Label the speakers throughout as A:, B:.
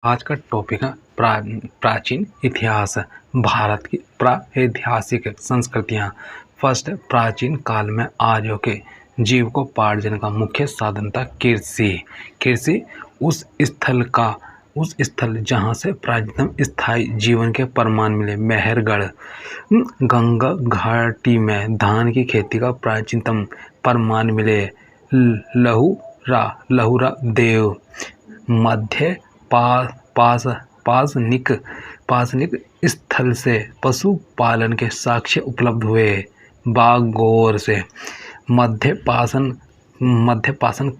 A: आज का टॉपिक है प्राचीन इतिहास। भारत की प्रागैतिहासिक संस्कृतियाँ। फर्स्ट, प्राचीन काल में आर्यों के जीविकोपार्जन का मुख्य साधन था कृषि। कृषि उस स्थल जहाँ से प्राचीनतम स्थायी जीवन के प्रमाण मिले। मेहरगढ़ गंगा घाटी में धान की खेती का प्राचीनतम प्रमाण मिले। लहुरा देव मध्य पास पासनिक स्थल से पशुपालन के साक्ष्य उपलब्ध हुए। बागौर से मध्य पाषाण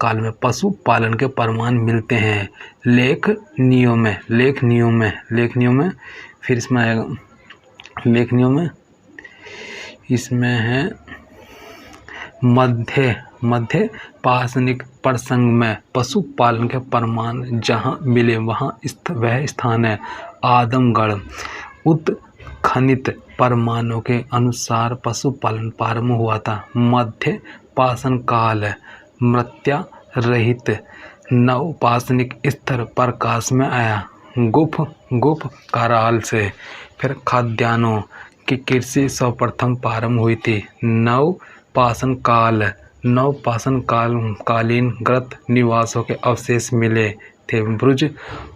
A: काल में पशुपालन के प्रमाण मिलते हैं। लेखनियों में फिर इसमें आएगा, लेखनियों में इसमें है मध्य पाषाणिक प्रसंग में पशुपालन के प्रमाण जहाँ मिले वह स्थान है आदमगढ़। उत्खनित प्रमाणों के अनुसार पशुपालन प्रारंभ हुआ था। मध्य पाषाण काल मृत्या रहित नवपाषाणिक स्तर प्रकाश में आया। गुप्त काल से फिर खाद्यान्नों की कृषि सर्वप्रथम प्रारंभ हुई थी। कालीन ग्रत निवासों के अवशेष मिले थे। ब्रुज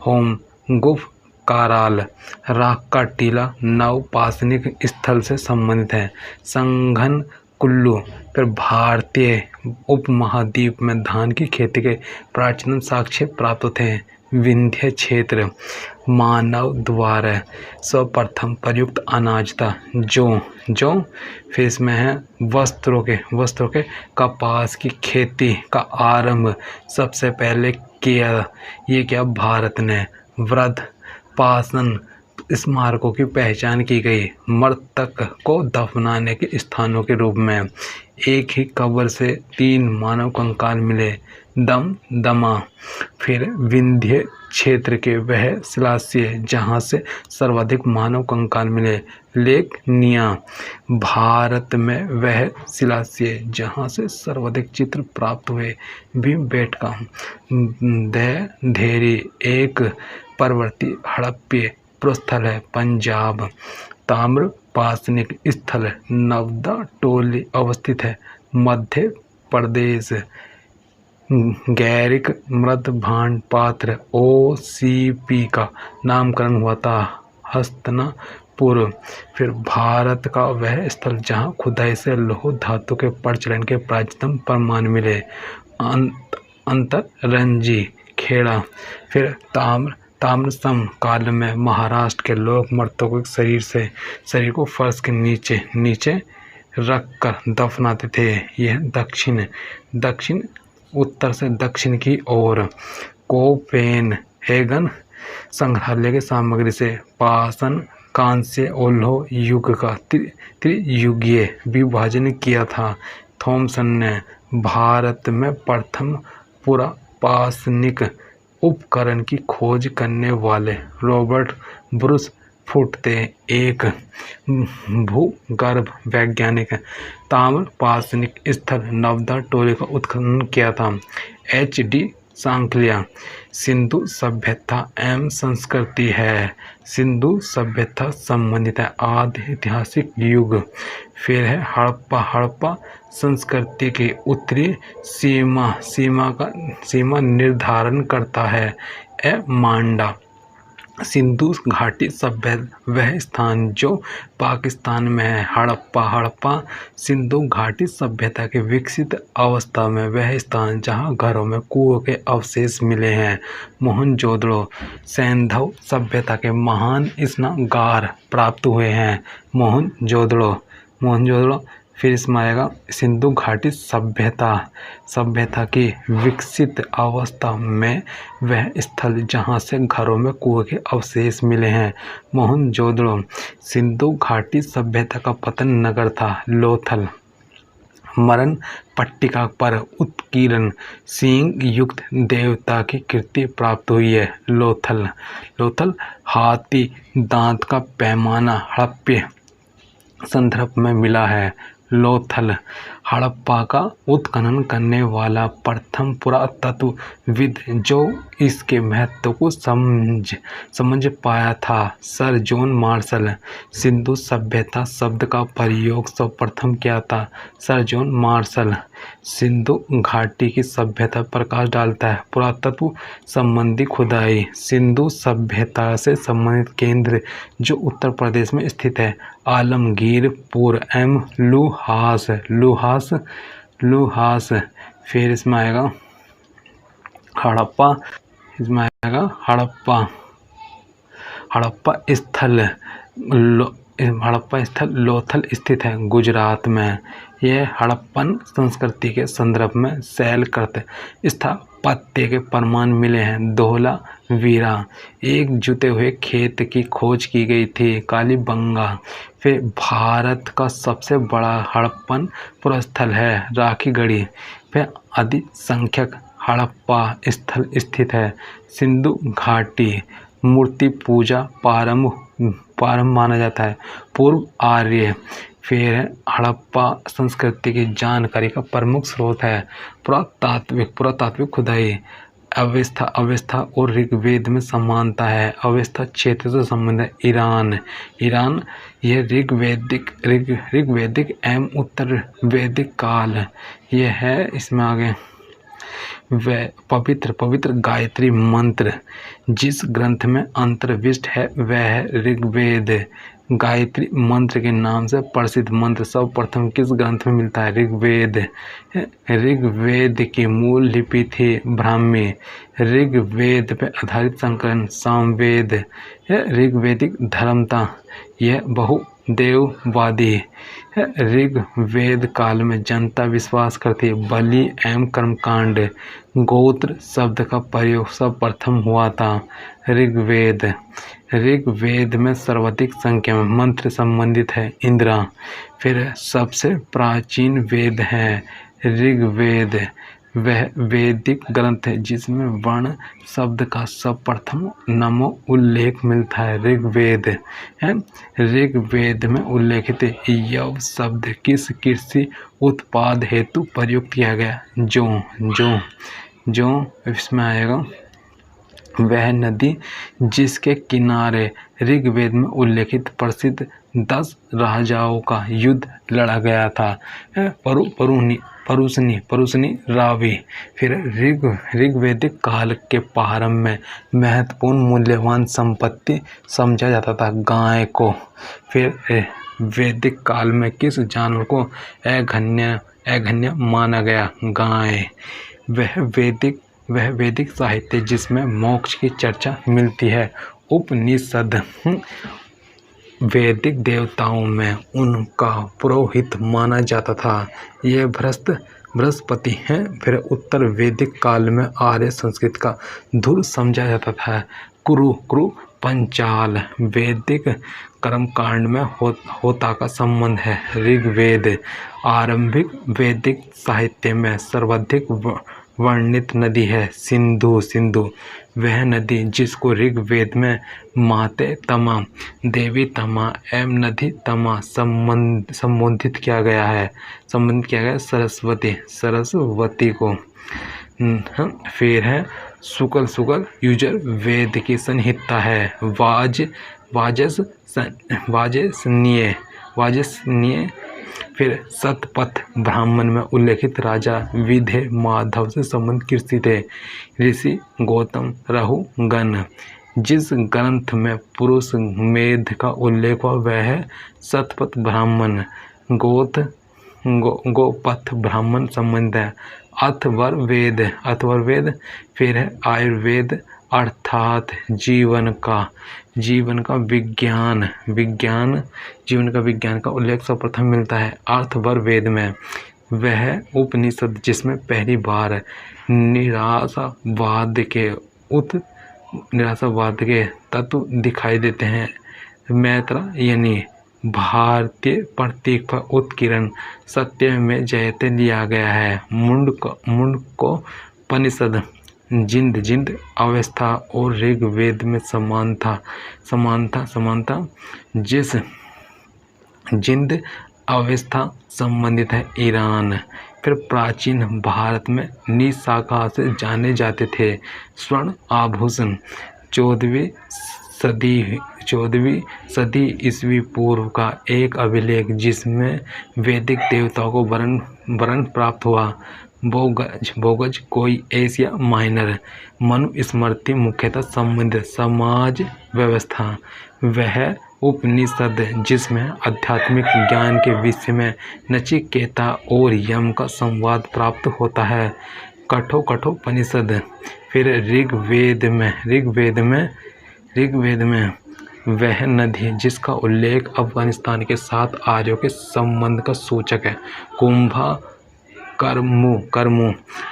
A: होम गुप्त काराल राख का टीला नवपाषाणिक स्थल से संबंधित है। संघन कुल्लू फिर भारतीय उपमहाद्वीप में धान की खेती के प्राचीन साक्ष्य प्राप्त थे। विंध्य क्षेत्र मानव द्वारा सर्वप्रथम प्रयुक्त अनाज था जो फिर इसमें है वस्त्रों के कपास की खेती का आरंभ सबसे पहले किया भारत ने। वृद्ध पाषाण स्मारकों की पहचान की गई। मृतक को दफनाने के स्थानों के रूप में एक ही कब्र से 3 मानव कंकाल मिले। दमा फिर विंध्य क्षेत्र के वह शिलाशय जहाँ से सर्वाधिक मानव कंकाल मिले। लेखनिया भारत में वह शिलाशय जहाँ से सर्वाधिक चित्र प्राप्त हुए। भीमबेटका धेरी एक पर्वतीय हड़प्पा प्रस्थल है पंजाब। ताम्र पाषाणिक स्थल नवदा टोली अवस्थित है मध्य प्रदेश। गैरिक मृत भांड पात्र OCP का नामकरण हुआ था हस्तिनापुर। फिर भारत का वह स्थल जहाँ खुदाई से लौह धातु के प्रचलन के प्राचीनतम प्रमाण मिले। अंतरंजी खेड़ा। फिर ताम्रसम काल में महाराष्ट्र के लोग मृतकों के शरीर को फर्श के नीचे रख कर दफनाते थे। यह दक्षिण उत्तर से दक्षिण की ओर। कोपेनहेगन संग्रहालय की सामग्री से पाषाण कांस्य और लौह युग का त्रियुगीय विभाजन किया था। थॉमसन ने भारत में प्रथम पुरापाषाणिक उपकरण की खोज करने वाले रॉबर्ट ब्रूस फुट थे एक भूगर्भ वैज्ञानिक। ताम्र पाषाणिक स्थल नवदा टोली का उत्खनन किया था। HD सांकलिया सिंधु सभ्यता एवं संस्कृति है। सिंधु सभ्यता संबंधित है आदि ऐतिहासिक युग। फिर है हड़प्पा संस्कृति की उत्तरी सीमा निर्धारण करता है। मांडा सिंधु घाटी सभ्यता वह स्थान जो पाकिस्तान में है। हड़प्पा सिंधु घाटी सभ्यता के विकसित अवस्था में वह स्थान जहां घरों में कुओं के अवशेष मिले हैं। मोहनजोदड़ो सैंधव सभ्यता के महान स्नानगार प्राप्त हुए हैं। मोहनजोदड़ो फिर इसमें आएगा सिंधु घाटी सभ्यता की विकसित अवस्था में वह स्थल जहाँ से घरों में कुओं के अवशेष मिले हैं। मोहनजोदड़ो सिंधु घाटी सभ्यता का पतन नगर था। लोथल मरण पट्टिका पर उत्कीर्ण सींग युक्त देवता की कृति प्राप्त हुई है। लोथल हाथी दांत का पैमाना हड़प्पा संदर्भ में मिला है। लोथल हड़प्पा का उत्खनन करने वाला प्रथम पुरातत्वविद जो इसके महत्व को समझ पाया था। Sir John Marshall. सिंधु सभ्यता शब्द का प्रयोग सर्वप्रथम किया था सर जॉन मार्शल। सिंधु घाटी की सभ्यता प्रकाश डालता है। पुरातत्व संबंधी खुदाई। सिंधु सभ्यता से संबंधित केंद्र जो उत्तर प्रदेश में स्थित है आलमगीरपुर एम लूहास। फिर इसमें आएगा हड़प्पा। इसमें आएगा हड़प्पा स्थल लोथल स्थित है गुजरात में। यह हड़प्पन संस्कृति के संदर्भ में शैलकृत स्थापत्य के प्रमाण मिले हैं। धोलावीरा एक जुते हुए खेत की खोज की गई थी कालीबंगा। फिर भारत का सबसे बड़ा हड़प्पन पुरस्थल है राखीगढ़ी। फिर अधिसंख्यक हड़प्पा स्थल स्थित है सिंधु घाटी। मूर्ति पूजा प्रारंभ माना जाता है पूर्व आर्य। फिर हड़प्पा संस्कृति की जानकारी का प्रमुख स्रोत है पुरातात्विक खुदाई। अवस्था और ऋग्वेद में समानता है। अवस्था क्षेत्र से संबंध है ईरान यह ऋग्वेदिक एवं उत्तर वैदिक काल यह है। इसमें आगे वह पवित्र गायत्री मंत्र जिस ग्रंथ में अंतर्विष्ट है वह है ऋग्वेद। गायत्री मंत्र के नाम से प्रसिद्ध मंत्र सर्वप्रथम किस ग्रंथ में मिलता है ऋग्वेद की मूल लिपि थी ब्राह्मी। ऋग्वेद पर आधारित संकलन सामवेद। ऋग्वेदिक धर्मता यह बहुदेववादी। ऋग्वेद काल में जनता विश्वास करती बलि एवं कर्मकांड। गोत्र शब्द का प्रयोग सर्वप्रथम हुआ था ऋग्वेद में सर्वाधिक संख्या में मंत्र संबंधित है इंद्रा। फिर सबसे प्राचीन वेद है ऋग्वेद। वह वैदिक ग्रंथ है जिसमें वर्ण शब्द का सर्वप्रथम नमो उल्लेख मिलता है ऋग्वेद में उल्लेखित यव शब्द किस कृषि उत्पाद हेतु प्रयुक्त किया गया जो इसमें आएगा वह नदी जिसके किनारे ऋग्वेद में उल्लेखित प्रसिद्ध 10 राजाओं का युद्ध लड़ा गया था परुशनी रावी। फिर ऋग्वेदिक काल के प्रारंभ में महत्वपूर्ण मूल्यवान संपत्ति समझा जाता था गाय को। फिर वैदिक काल में किस जानवर को अघन्य माना गया गाय। वह वैदिक साहित्य जिसमें मोक्ष की चर्चा मिलती है उपनिषद। वैदिक देवताओं में उनका पुरोहित माना जाता था यह बृहस्पति हैं। फिर उत्तर वैदिक काल में आर्य संस्कृत का धुर समझा जाता था कुरु पंचाल। वैदिक कर्मकांड में होता का संबंध है ऋग्वेद। आरंभिक वैदिक साहित्य में सर्वाधिक वर्णित नदी है सिंधु। वह नदी जिसको ऋग्वेद में माते तमा देवी तमा एवं नदी तमा संबोधित किया गया है सरस्वती को। फिर है शुक्ल युजर वेद की संहिता है वाजसनीय। फिर शतपथ ब्राह्मण में उल्लेखित राजा विधे माधव से संबंध कृषि थे ऋषि गौतम रहुगण। जिस ग्रंथ में पुरुष मेध का उल्लेख हुआ वह है शतपथ ब्राह्मण। गोपथ ब्राह्मण संबंध है अथर्ववेद। फिर है आयुर्वेद अर्थात जीवन का विज्ञान का उल्लेख सर्वप्रथम मिलता है अथर्ववेद में। वह उपनिषद जिसमें पहली बार निराशावाद के तत्व दिखाई देते हैं मैत्रा यानी भारतीय प्रतीक पर उत्कीर्ण सत्य में जयते लिया गया है। मुंडकोपनिषद जिंद अवस्था और ऋग्वेद में समानता जिस जिंद अवस्था संबंधित है ईरान। फिर प्राचीन भारत में निशाखा से जाने जाते थे स्वर्ण आभूषण। 14वीं सदी ईस्वी पूर्व का एक अभिलेख जिसमें वैदिक देवताओं को वर्ण प्राप्त हुआ। बोगज कोई एशिया माइनर। मनुस्मृति मुख्यतः संबंधित समाज व्यवस्था। वह उपनिषद जिसमें आध्यात्मिक ज्ञान के विषय में नचिकेता और यम का संवाद प्राप्त होता है। कठोपनिषद। फिर ऋग्वेद में वह नदी जिसका उल्लेख अफगानिस्तान के साथ आर्यों के संबंध का सूचक है। कुंभा कर्मु।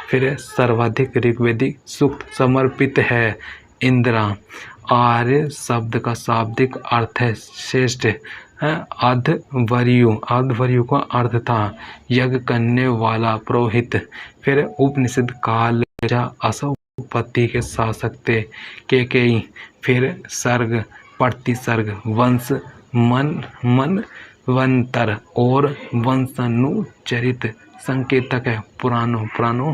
A: फिर सर्वाधिक ऋग्वेदिक सूक्त समर्पित है इंदिरा। आर्य शब्द का शाब्दिक अर्थ है श्रेष्ठ। आध्वर्यु का अर्थ था यज्ञ करने वाला पुरोहित। फिर उपनिषद काल असव पति के शासक थे केकेयी। फिर सर्ग प्रतिसर्ग वंश मनवंतर और वंशानुचरित संकेतक है। पुराणों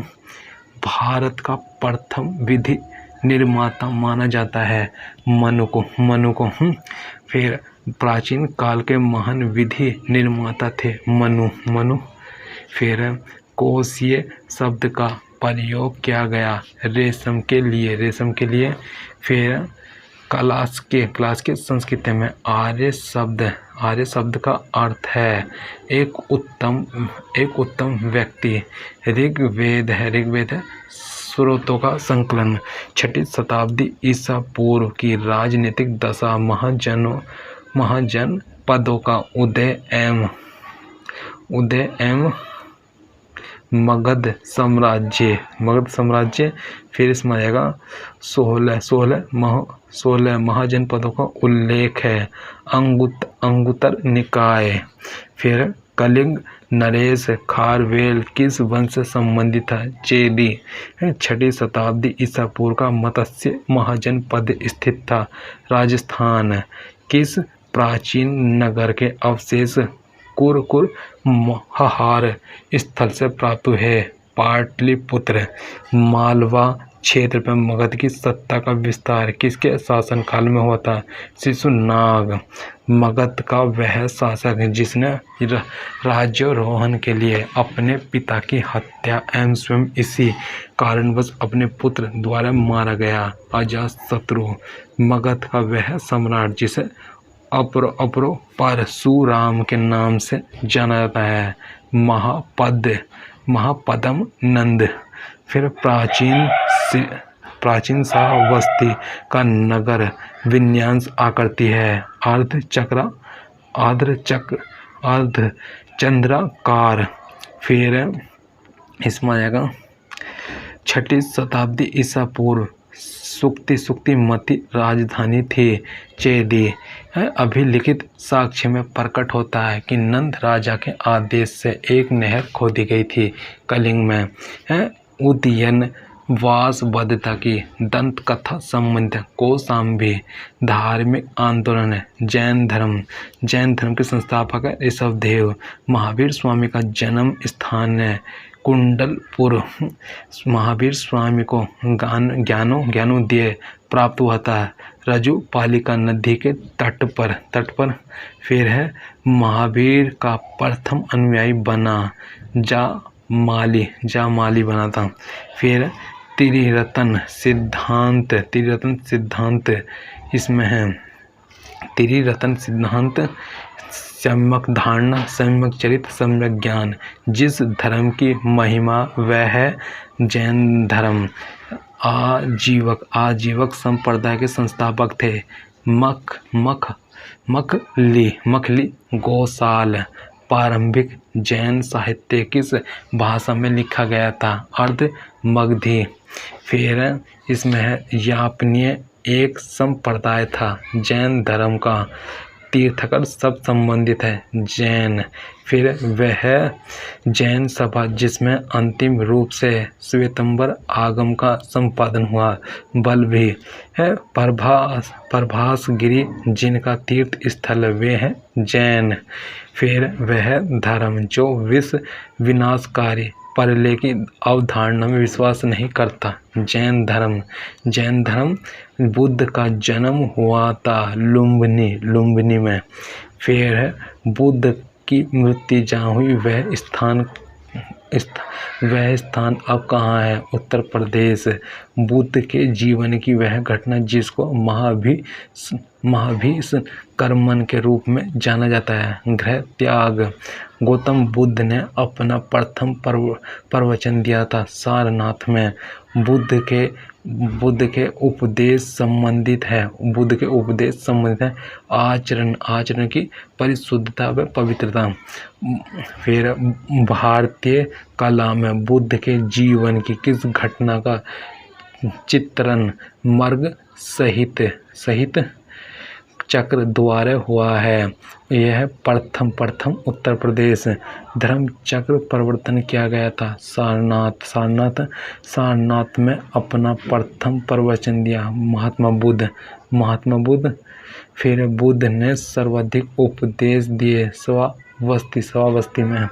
A: भारत का प्रथम विधि निर्माता माना जाता है मनु को। फिर प्राचीन काल के महान विधि निर्माता थे मनु। फिर कोशीय शब्द का प्रयोग किया गया रेशम के लिए। फिर क्लास के संस्कृति में आर्य शब्द का अर्थ है एक उत्तम व्यक्ति। ऋग्वेद है स्रोतों का संकलन। 6वीं शताब्दी ईसा पूर्व की राजनीतिक दशा महाजन पदों का उदय एवं मगध साम्राज्य। फिर इसमें आएगा 16 महाजनपदों का उल्लेख है अंगुत्तर निकाय। फिर कलिंग नरेश खारवेल किस वंश से संबंधित है चेदी। 6वीं शताब्दी ईसा पूर्व का मत्स्य महाजनपद स्थित था राजस्थान। किस प्राचीन नगर के अवशेष कुरकुरहार स्थल से प्राप्त हुए पाटलिपुत्र। मालवा क्षेत्र पर मगध की सत्ता का विस्तार किसके शासनकाल में हुआ था शिशुनाग। मगध का वह शासक जिसने राज्यारोहण के लिए अपने पिता की हत्या एवं स्वयं इसी कारणवश अपने पुत्र द्वारा मारा गया अजातशत्रु। मगध का वह सम्राट जिसे अपरो परशुराम के नाम से जाना जाता है महापद्म नंद। फिर प्राचीन श्रावस्ती का नगर विन्यास आकृति है अर्धचंद्राकार। फिर इसमें आएगा 6वीं शताब्दी ईसा पूर्व सुक्तिमती राजधानी थी चेदी। अभिलिखित साक्ष्य में प्रकट होता है कि नंद राजा के आदेश से एक नहर खोदी गई थी कलिंग में। उदयन वासवदत्ता की दंत कथा संबंधित कौशाम्बी। धार्मिक आंदोलन जैन धर्म के संस्थापक है ऋषभदेव। महावीर स्वामी का जन्म स्थान है कुंडलपुर। महावीर स्वामी को ज्ञानोदय प्राप्त हुआ था रजुपालिका नदी के तट पर। फिर है महावीर का प्रथम अनुयायी बना जामाली बना था। फिर त्रिरत्न सिद्धांत इसमें है त्रिरत्न सिद्धांत सम्यक धारणा सम्यक चरित्र सम्यक ज्ञान। जिस धर्म की महिमा वह है जैन धर्म। आजीवक संप्रदाय के संस्थापक थे मखली गोसाल। प्रारंभिक जैन साहित्य किस भाषा में लिखा गया था अर्ध मगधी। फिर इसमें है यापनीय एक संप्रदाय था जैन धर्म का तीर्थकर सब संबंधित है। जैन, फिर वह जैन सभा जिसमें अंतिम रूप से श्वेतंबर आगम का संपादन हुआ। बल भी है प्रभास गिरी जिनका तीर्थ स्थल वे हैं जैन। फिर वह धर्म जो विश्व विनाशकारी परले की अवधारणा में विश्वास नहीं करता। जैन धर्म बुद्ध का जन्म हुआ था लुम्बिनी में। फिर बुद्ध की मृत्यु जहाँ हुई वह स्थान अब कहाँ है? उत्तर प्रदेश। बुद्ध के जीवन की वह घटना जिसको महाभीष कर्मन के रूप में जाना जाता है। गृह त्याग। गौतम बुद्ध ने अपना प्रथम प्रवचन दिया था सारनाथ में। बुद्ध के उपदेश संबंधित है। आचरण की परिशुद्धता व पवित्रता। फिर भारतीय कला में बुद्ध के जीवन की किस घटना का चित्रण मर्ग सहित चक्र द्वारा हुआ है? यह प्रथम उत्तर प्रदेश। धर्म चक्र प्रवर्तन किया गया था सारनाथ में अपना प्रथम प्रवचन दिया महात्मा बुद्ध। फिर बुद्ध ने सर्वाधिक उपदेश दिए स्वावस्थी में।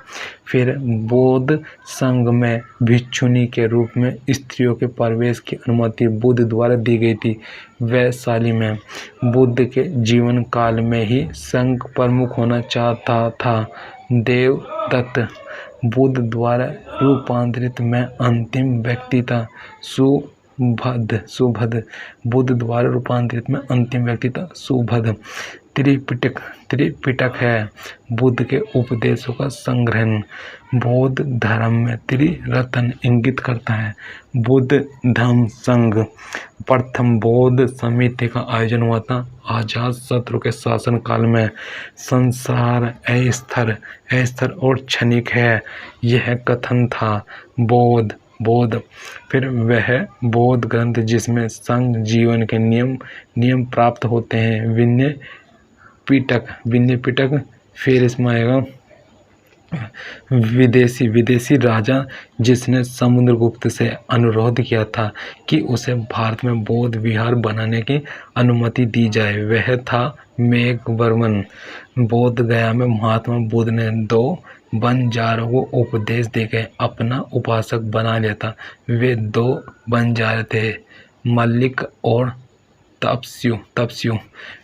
A: फिर बौद्ध संघ में भिक्षुनी के रूप में स्त्रियों के प्रवेश की अनुमति बुद्ध द्वारा दी गई थी वैशाली में। बुद्ध के जीवन काल में ही संघ प्रमुख होना चाहता था देवदत्त। बुद्ध द्वारा रूपांतरित में अंतिम व्यक्ति था सुभद। बुद्ध द्वारा रूपांतरित में अंतिम व्यक्ति था सुभद। त्रिपिटक है बुद्ध के उपदेशों का संग्रह। बौद्ध धर्म में त्रिरत्न इंगित करता है। बुद्ध धम्म संघ। प्रथम बौद्ध समिति का आयोजन हुआ था अजात शत्रु के शासन काल में। संसार अस्थिर और क्षणिक है यह कथन था बौद्ध। फिर वह बौद्ध ग्रंथ जिसमें संघ जीवन के नियम प्राप्त होते हैं विनय पिटक। फिर इसमें आएगा विदेशी राजा जिसने समुद्रगुप्त से अनुरोध किया था कि उसे भारत में बौद्ध विहार बनाने की अनुमति दी जाए वह था मेघवर्मन। बोध गया में महात्मा बुद्ध ने 2 बंजारों को उपदेश देकर अपना उपासक बना लिया था। वे 2 बंजारे थे मल्लिक और तपस्यु।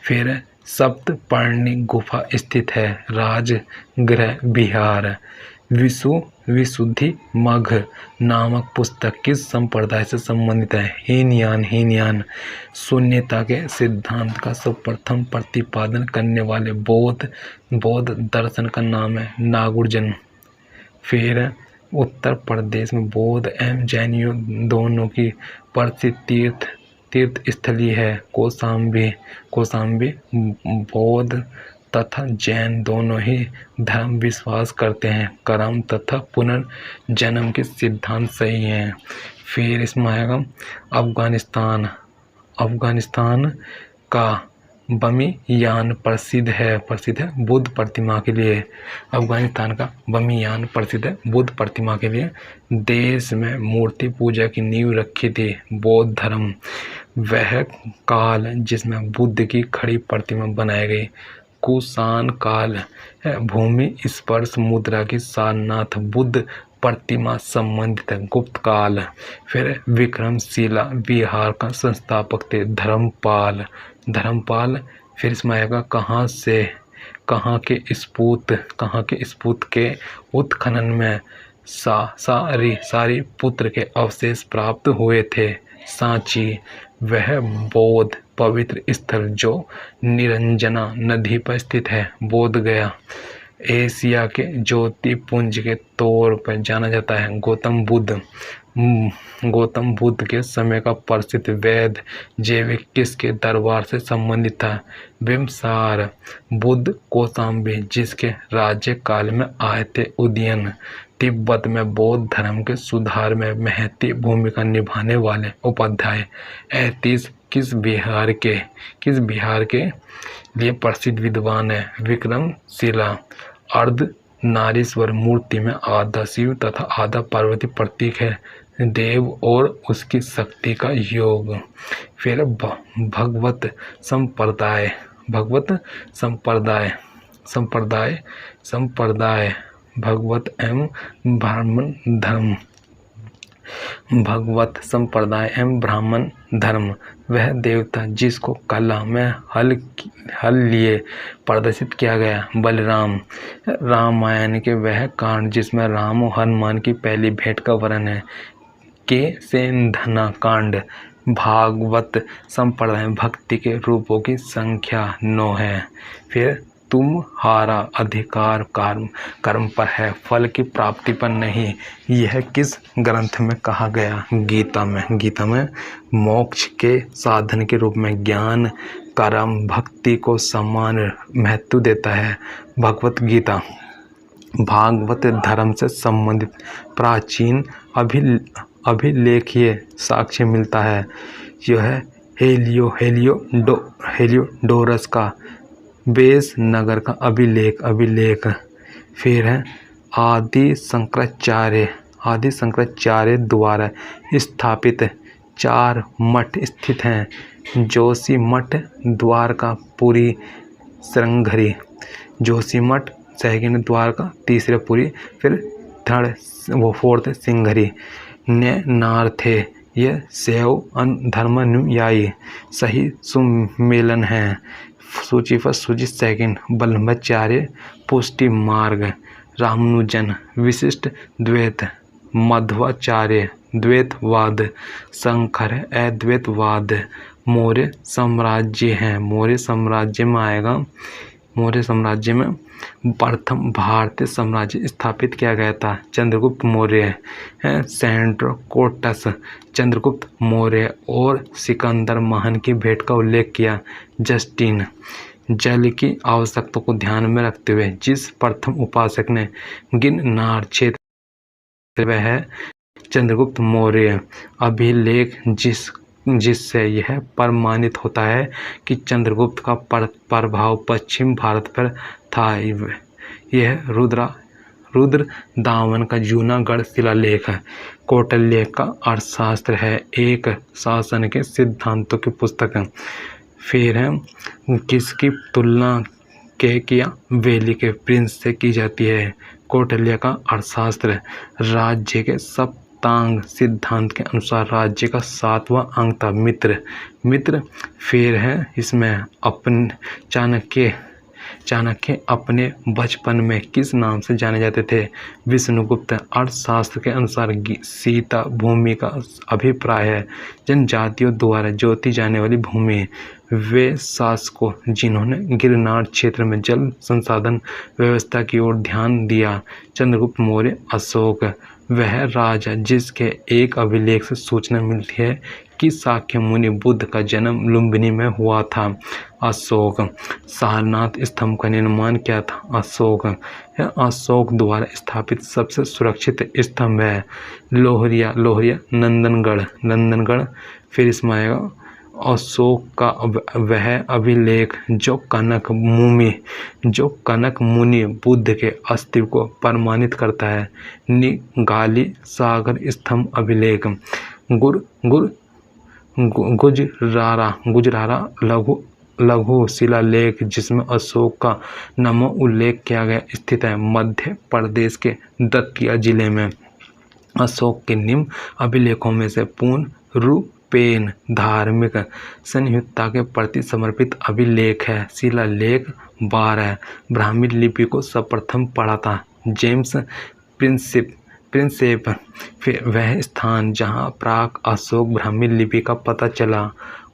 A: फिर सप्तपर्णी गुफा स्थित है राजगृह बिहार। विशुद्धि मघ नामक पुस्तक किस संप्रदाय से संबंधित है? हीनयान। शून्यता के सिद्धांत का सर्वप्रथम प्रतिपादन करने वाले बौद्ध दर्शन का नाम है नागार्जुन। फिर उत्तर प्रदेश में बौद्ध एवं जैनियों दोनों की प्रसिद्ध तीर्थ स्थली है कौशाम्बी। बौद्ध तथा जैन दोनों ही धर्म विश्वास करते हैं कर्म तथा पुनर्जन्म के सिद्धांत सही हैं। फिर इसमें आएगा अफगानिस्तान का बमियान प्रसिद्ध है बुद्ध प्रतिमा के लिए। अफगानिस्तान का बमियान प्रसिद्ध है बुद्ध प्रतिमा के लिए। देश में मूर्ति पूजा की नींव रखी थी बौद्ध धर्म। वह काल जिसमें बुद्ध की खड़ी प्रतिमा बनाई गई कुषाण काल है। भूमि स्पर्श मुद्रा की सारनाथ बुद्ध प्रतिमा संबंधित है गुप्त काल। फिर विक्रमशिला बिहार का संस्थापक थे धर्मपाल। फिर इसमें आएगा कहाँ के स्फूत के उत्खनन में सारी पुत्र के अवशेष प्राप्त हुए थे सांची। वह बौद्ध पवित्र स्थल जो निरंजना नदी पर स्थित है बोध गया। एशिया के ज्योतिपुंज के तौर पर जाना जाता है गौतम बुद्ध के समय का प्रसिद्ध वैद जैविक किसके दरबार से संबंधित था? बिम्बसार। बुद्ध कौशाम्बी जिसके राज्य काल में आए थे उदयन। तिब्बत में बौद्ध धर्म के सुधार में महती भूमिका निभाने वाले उपाध्याय 38 किस बिहार के लिए प्रसिद्ध विद्वान है? विक्रमशिला। अर्ध नारीश्वर मूर्ति में आधा शिव तथा आधा पार्वती प्रतीक है। देव और उसकी शक्ति का योग। फिर भगवत संप्रदाय भगवत एवं ब्राह्मण धर्म। वह देवता जिसको कला में हल लिए प्रदर्शित किया गया। बलराम। रामायण के वह कांड जिसमें राम और हनुमान की पहली भेंट का वर्णन है। के सेंधना कांड। भागवत संप्रदाय भक्ति के रूपों की संख्या 9 है। फिर तुम्हारा अधिकार कर्म पर है, फल की प्राप्ति पर नहीं। यह किस ग्रंथ में कहा गया? गीता में मोक्ष के साधन के रूप में ज्ञान कर्म भक्ति को समान महत्व देता है। भगवत गीता। भागवत धर्म से संबंधित प्राचीन अभिलेखीय साक्ष्य मिलता है। यह हेलियोडोरस का बेस नगर का अभिलेख। फिर है आदि शंकराचार्य द्वारा स्थापित 4 मठ स्थित हैं। जोशी मठ, द्वारकापुरी, श्रृंगगिरी। जोशी मठ सेकंड, द्वारका तीसरे पुरी, फिर फोर्थ सिंघरी। नार्थे यह शैव धर्मानुयायी सही सुमेलन है। सूची फर्स्ट, सूची सेकंड। वल्लभाचार्य पुष्टि मार्ग। रामानुजन विशिष्ट द्वैत। मध्वाचार्य द्वैतवाद। शंकर अद्वैतवाद। मौर्य साम्राज्य है। मौर्य साम्राज्य में आएगा। मौर्य साम्राज्य में प्रथम भारतीय साम्राज्य स्थापित किया गया था। चंद्रगुप्त मौर्य है। सेंड्रोकोटस चंद्रगुप्त मौर्य और सिकंदर महान की भेंट का उल्लेख किया। जस्टिन। जल की आवश्यकता को ध्यान में रखते हुए जिस प्रथम उपासक ने गिरनार क्षेत्र वह है चंद्रगुप्त मौर्य। अभिलेख जिससे यह प्रमाणित होता है कि चंद्रगुप्त का प्रभाव पश्चिम भारत पर था। यह रुद्र दामन का जूनागढ़ शिलालेख है। कौटिल्य का अर्थशास्त्र है एक शासन के सिद्धांतों की पुस्तक है। फिर है किसकी तुलना वेली के प्रिंस से की जाती है? कौटिल्य का अर्थशास्त्र। राज्य के सप्तांग सिद्धांत के अनुसार राज्य का 7वां अंग था मित्र। फिर है इसमें चाणक्य अपने बचपन में किस नाम से जाने जाते थे? विष्णुगुप्त। अर्थशास्त्र के अनुसार सीता भूमि का अभिप्राय है जनजातियों द्वारा जोती जाने वाली भूमि। वे शासकों जिन्होंने गिरनार क्षेत्र में जल संसाधन व्यवस्था की ओर ध्यान दिया। चंद्रगुप्त मौर्य। अशोक वह राजा जिसके एक अभिलेख से सूचना मिलती है कि शाक्य मुनि बुद्ध का जन्म लुम्बिनी में हुआ था। अशोक। सारनाथ स्तंभ का निर्माण किया था। अशोक द्वारा स्थापित सबसे सुरक्षित स्तंभ है। लोहरिया नंदनगढ़। फिर इसमें आएगा अशोक का वह अभिलेख जो कनक मुनि बुद्ध के अस्तित्व को प्रमाणित करता है। निगाली सागर स्तंभ अभिलेख। गुजरारा लघु शिलालेख जिसमें अशोक का नाम उल्लेख किया गया स्थित है मध्य प्रदेश के दतिया जिले में। अशोक के निम्न अभिलेखों में से पूर्ण रूपेण धार्मिक संहिता के प्रति समर्पित अभिलेख है। शिलालेख 12। ब्राह्मी लिपि को सर्वप्रथम पढ़ा था जेम्स प्रिंसेप। फिर वह स्थान जहाँ प्राक अशोक ब्राह्मी लिपि का पता चला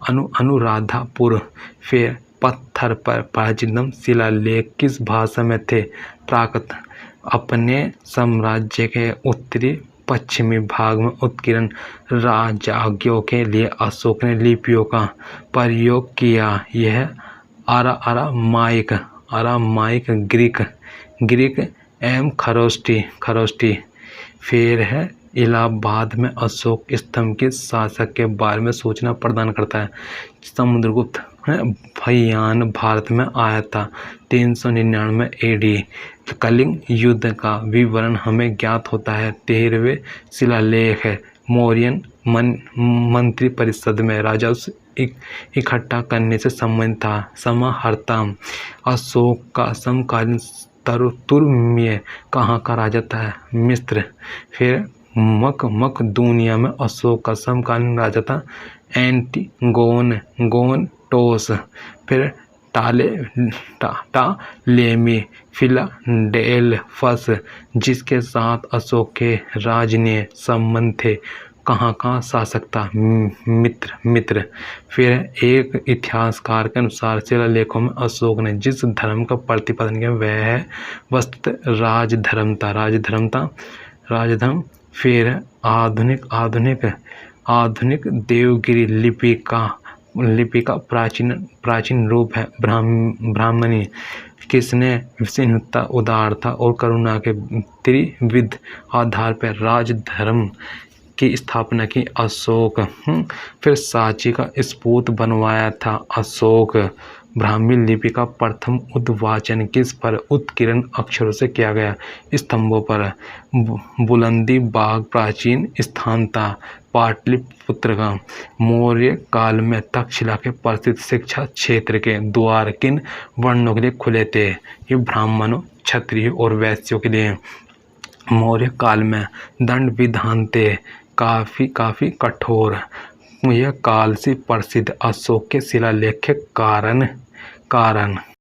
A: अनुराधापुर। फिर पत्थर पर प्राचीनतम शिलालेख किस भाषा में थे? प्राकृत। अपने साम्राज्य के उत्तरी पश्चिमी भाग में उत्कीर्ण राजज्ञों के लिए अशोक ने लिपियों का प्रयोग किया। यह अरामाइक ग्रीक एवं खरोष्टी। फिर है इलाहाबाद में अशोक स्तंभ के शासक के बारे में सूचना प्रदान करता है। समुद्रगुप्त भयान भारत में आया था 399 एडी। कलिंग युद्ध का विवरण हमें ज्ञात होता है। 13वें शिलालेख है। मौर्यन मंत्री परिषद में राजस्व इकट्ठा करने से संबंधित था। समाहर्ता अशोक का समकालीन तुर्मी कहाँ का राजा था? मिस्र। फिर मकदूनिया में अशोक का समकालीन राजा था एंटिगोनटोस। फिर टालेमी फिलाडेल्फस जिसके साथ अशोक के राजनीय संबंध थे, कहाँ का शासक था? मित्र। फिर एक इतिहासकार के अनुसार शिलालेखों में अशोक ने जिस धर्म का प्रतिपादन किया वह है वस्तुतः राजधर्म था। फिर आधुनिक देवगिरी लिपि का प्राचीन रूप है ब्राह्मणी। किसने विष्णुता, उदारता और करुणा के त्रिविध आधार पर राजधर्म की स्थापना की? अशोक। फिर सांची का स्फूत बनवाया था अशोक। ब्राह्मी लिपि का प्रथम उद्वाचन किस पर उत्कीर्ण अक्षरों से किया गया? स्तंभों पर। बुलंदी बाग प्राचीन स्थान था पाटलिपुत्र का। मौर्य काल में तक्षशिला के प्रसिद्ध शिक्षा क्षेत्र के द्वार किन वर्णों के लिए खुले थे? ये ब्राह्मणों, क्षत्रियों और वैश्यों के लिए। मौर्य काल में दंड विधान थे काफी कठोर। यह काल से प्रसिद्ध अशोक के शिलालेख के कारण